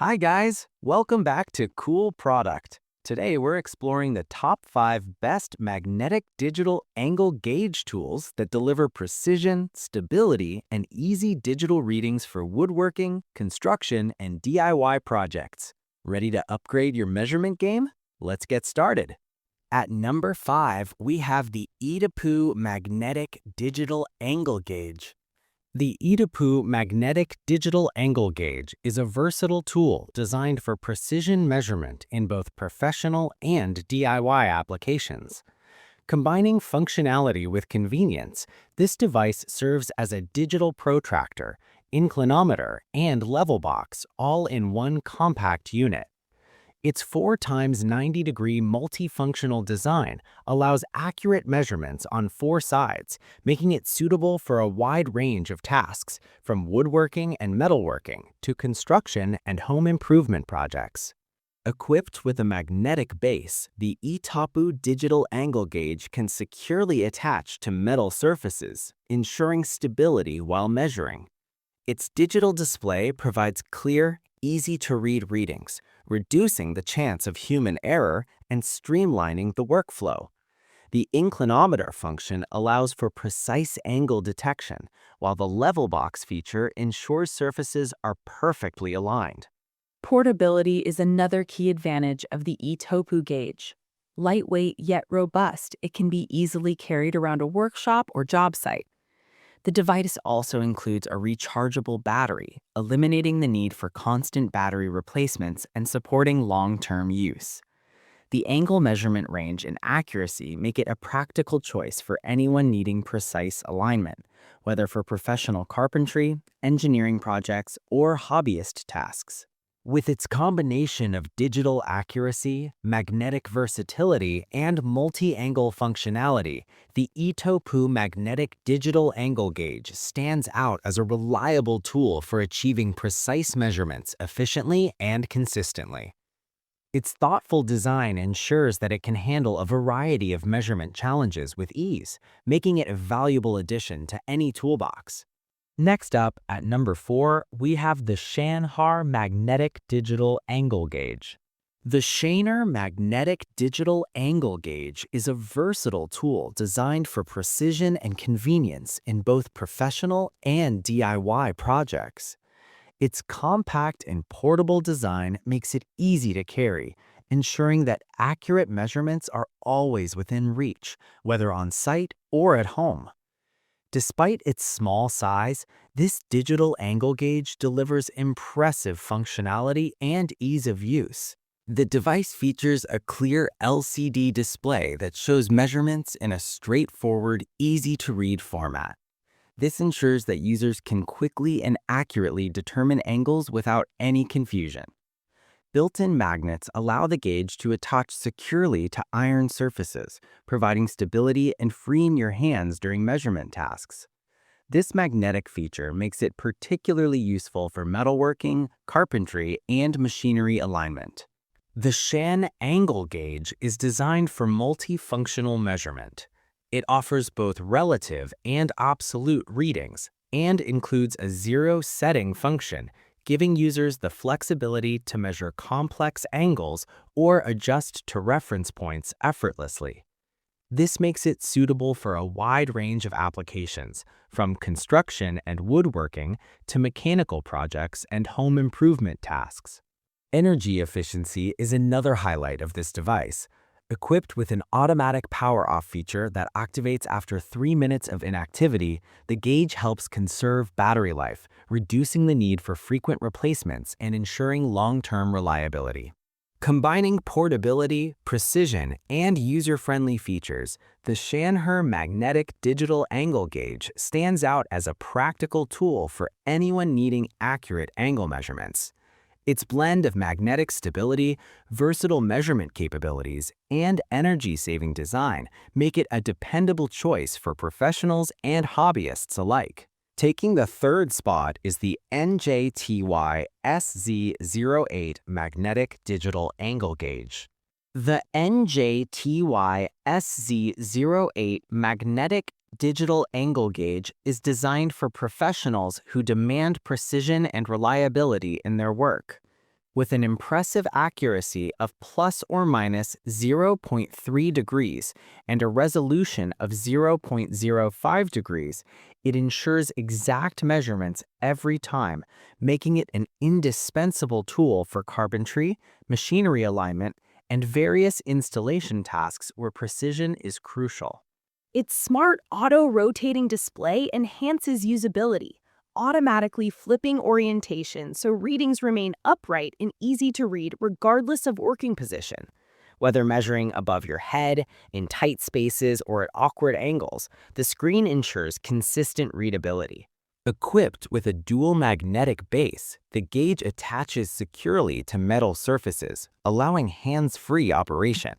Hi guys, welcome back to Cool Product. Today we're exploring the top 5 best magnetic digital angle gauge tools that deliver precision, stability, and easy digital readings for woodworking, construction, and DIY projects. Ready to upgrade your measurement game? Let's get started. At number 5, we have the Etopoo Magnetic Digital Angle Gauge. The Etopoo Magnetic Digital Angle Gauge is a versatile tool designed for precision measurement in both professional and DIY applications. Combining functionality with convenience, this device serves as a digital protractor, inclinometer, and level box all in one compact unit. Its 4x 90-degree multifunctional design allows accurate measurements on 4 sides, making it suitable for a wide range of tasks, from woodworking and metalworking to construction and home improvement projects. Equipped with a magnetic base, the Etopoo digital angle gauge can securely attach to metal surfaces, ensuring stability while measuring. Its digital display provides clear, easy-to-read readings, reducing the chance of human error and streamlining the workflow. The inclinometer function allows for precise angle detection, while the level box feature ensures surfaces are perfectly aligned. Portability is another key advantage of the Etopoo gauge. Lightweight yet robust, it can be easily carried around a workshop or job site. The device also includes a rechargeable battery, eliminating the need for constant battery replacements and supporting long-term use. The angle measurement range and accuracy make it a practical choice for anyone needing precise alignment, whether for professional carpentry, engineering projects, or hobbyist tasks. With its combination of digital accuracy, magnetic versatility, and multi-angle functionality, the Etopoo Magnetic Digital Angle Gauge stands out as a reliable tool for achieving precise measurements efficiently and consistently. Its thoughtful design ensures that it can handle a variety of measurement challenges with ease, making it a valuable addition to any toolbox. Next up, at number 4, we have the Shanhr Magnetic Digital Angle Gauge. The Shanhr Magnetic Digital Angle Gauge is a versatile tool designed for precision and convenience in both professional and DIY projects. Its compact and portable design makes it easy to carry, ensuring that accurate measurements are always within reach, whether on site or at home. Despite its small size, this digital angle gauge delivers impressive functionality and ease of use. The device features a clear LCD display that shows measurements in a straightforward, easy-to-read format. This ensures that users can quickly and accurately determine angles without any confusion. Built-in magnets allow the gauge to attach securely to iron surfaces, providing stability and freeing your hands during measurement tasks. This magnetic feature makes it particularly useful for metalworking, carpentry, and machinery alignment. The Shanhr Angle Gauge is designed for multifunctional measurement. It offers both relative and absolute readings and includes a zero setting function, giving users the flexibility to measure complex angles or adjust to reference points effortlessly. This makes it suitable for a wide range of applications, from construction and woodworking to mechanical projects and home improvement tasks. Energy efficiency is another highlight of this device. Equipped with an automatic power-off feature that activates after 3 minutes of inactivity, the gauge helps conserve battery life, reducing the need for frequent replacements and ensuring long-term reliability. Combining portability, precision, and user-friendly features, the Shanhr Magnetic Digital Angle Gauge stands out as a practical tool for anyone needing accurate angle measurements. Its blend of magnetic stability, versatile measurement capabilities, and energy-saving design make it a dependable choice for professionals and hobbyists alike. Taking the third spot is the Njty SZ-08 Magnetic Digital Angle Gauge. The Njty SZ-08 Magnetic Digital Angle Gauge is designed for professionals who demand precision and reliability in their work. With an impressive accuracy of plus or minus zero point 0.3 degrees and a resolution of 0.05 degrees, it ensures exact measurements every time, making it an indispensable tool for carpentry, machinery alignment, and various installation tasks where precision is crucial. Its smart auto-rotating display enhances usability, automatically flipping orientation so readings remain upright and easy to read regardless of working position. Whether measuring above your head, in tight spaces, or at awkward angles, the screen ensures consistent readability. Equipped with a dual magnetic base, the gauge attaches securely to metal surfaces, allowing hands-free operation.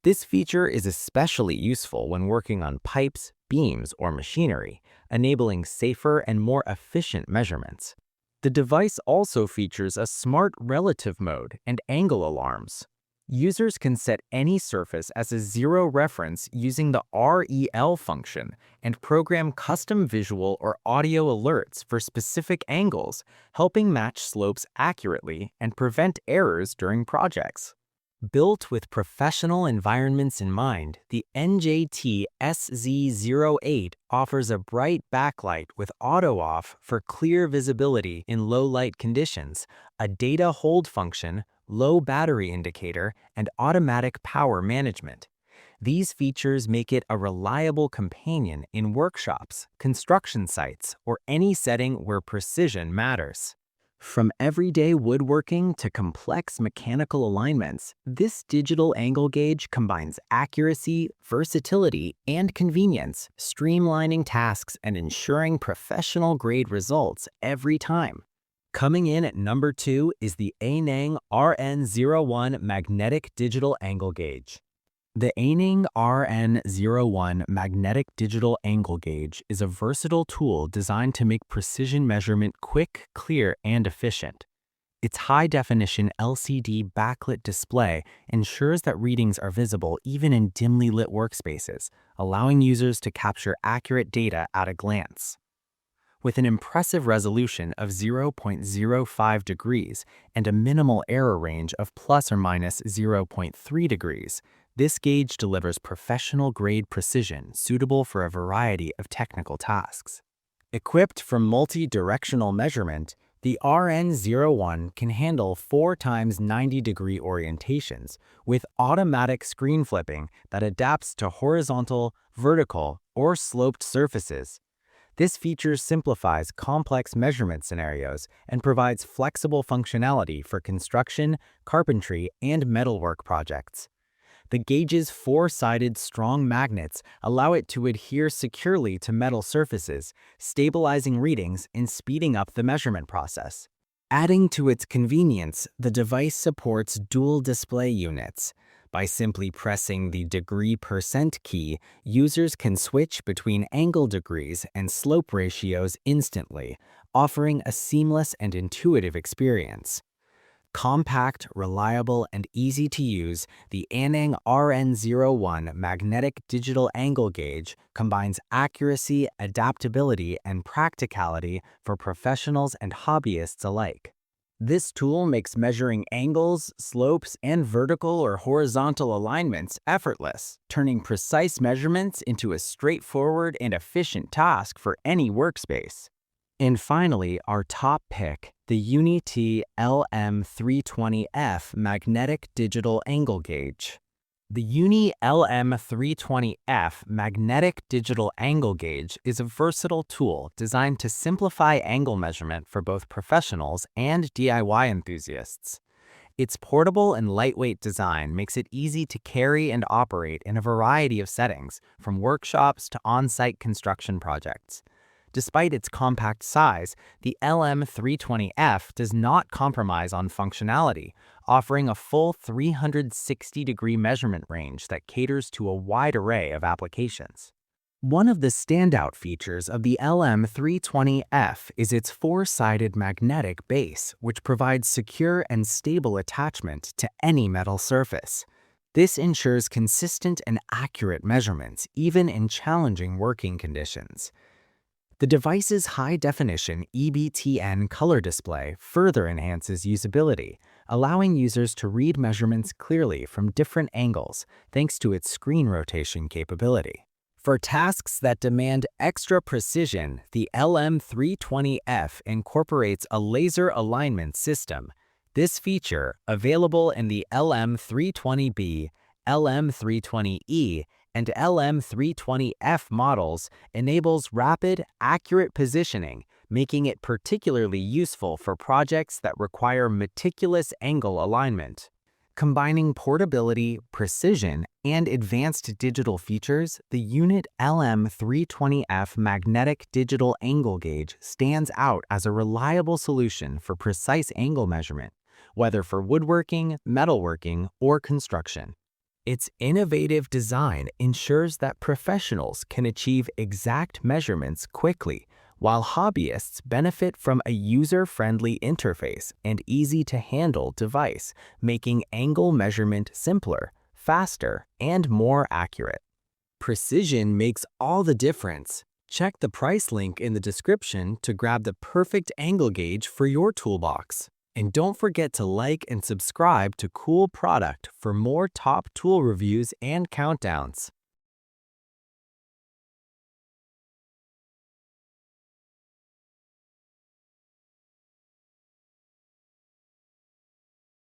This feature is especially useful when working on pipes, beams, or machinery, enabling safer and more efficient measurements. The device also features a smart relative mode and angle alarms. Users can set any surface as a zero reference using the REL function and program custom visual or audio alerts for specific angles, helping match slopes accurately and prevent errors during projects. Built with professional environments in mind, the Njty SZ-08 offers a bright backlight with auto-off for clear visibility in low-light conditions, a data hold function, low battery indicator, and automatic power management. These features make it a reliable companion in workshops, construction sites, or any setting where precision matters. From everyday woodworking to complex mechanical alignments, this digital angle gauge combines accuracy, versatility, and convenience, streamlining tasks and ensuring professional-grade results every time. Coming in at number 2 is the Aneng RN01 Magnetic Digital Angle Gauge. The Aneng RN01 Magnetic Digital Angle Gauge is a versatile tool designed to make precision measurement quick, clear, and efficient. Its high-definition LCD backlit display ensures that readings are visible even in dimly lit workspaces, allowing users to capture accurate data at a glance. With an impressive resolution of 0.05 degrees and a minimal error range of plus or minus 0.3 degrees, this gauge delivers professional-grade precision suitable for a variety of technical tasks. Equipped for multi-directional measurement, the RN01 can handle 4 times 90-degree orientations with automatic screen flipping that adapts to horizontal, vertical, or sloped surfaces. This feature simplifies complex measurement scenarios and provides flexible functionality for construction, carpentry, and metalwork projects. The gauge's 4-sided strong magnets allow it to adhere securely to metal surfaces, stabilizing readings and speeding up the measurement process. Adding to its convenience, the device supports dual display units. By simply pressing the degree % key, users can switch between angle degrees and slope ratios instantly, offering a seamless and intuitive experience. Compact, reliable, and easy to use, the Aneng RN01 Magnetic Digital Angle Gauge combines accuracy, adaptability, and practicality for professionals and hobbyists alike. This tool makes measuring angles, slopes, and vertical or horizontal alignments effortless, turning precise measurements into a straightforward and efficient task for any workspace. And finally, our top pick, the Uni-t LM320F Magnetic Digital Angle Gauge. The Uni-t LM320F Magnetic Digital Angle Gauge is a versatile tool designed to simplify angle measurement for both professionals and DIY enthusiasts. Its portable and lightweight design makes it easy to carry and operate in a variety of settings, from workshops to on-site construction projects. Despite its compact size, the LM320F does not compromise on functionality, offering a full 360-degree measurement range that caters to a wide array of applications. One of the standout features of the LM320F is its 4-sided magnetic base, which provides secure and stable attachment to any metal surface. This ensures consistent and accurate measurements, even in challenging working conditions. The device's high-definition EBTN color display further enhances usability, allowing users to read measurements clearly from different angles thanks to its screen rotation capability. For tasks that demand extra precision, the LM320F incorporates a laser alignment system. This feature, available in the LM320B, LM320E, and LM320F models, enables rapid, accurate positioning, making it particularly useful for projects that require meticulous angle alignment. Combining portability, precision, and advanced digital features, the Uni-t LM320F magnetic digital angle gauge stands out as a reliable solution for precise angle measurement, whether for woodworking, metalworking, or construction. Its innovative design ensures that professionals can achieve exact measurements quickly, while hobbyists benefit from a user-friendly interface and easy-to-handle device, making angle measurement simpler, faster, and more accurate. Precision makes all the difference. Check the price link in the description to grab the perfect angle gauge for your toolbox. And don't forget to like and subscribe to Cool Product for more top tool reviews and countdowns.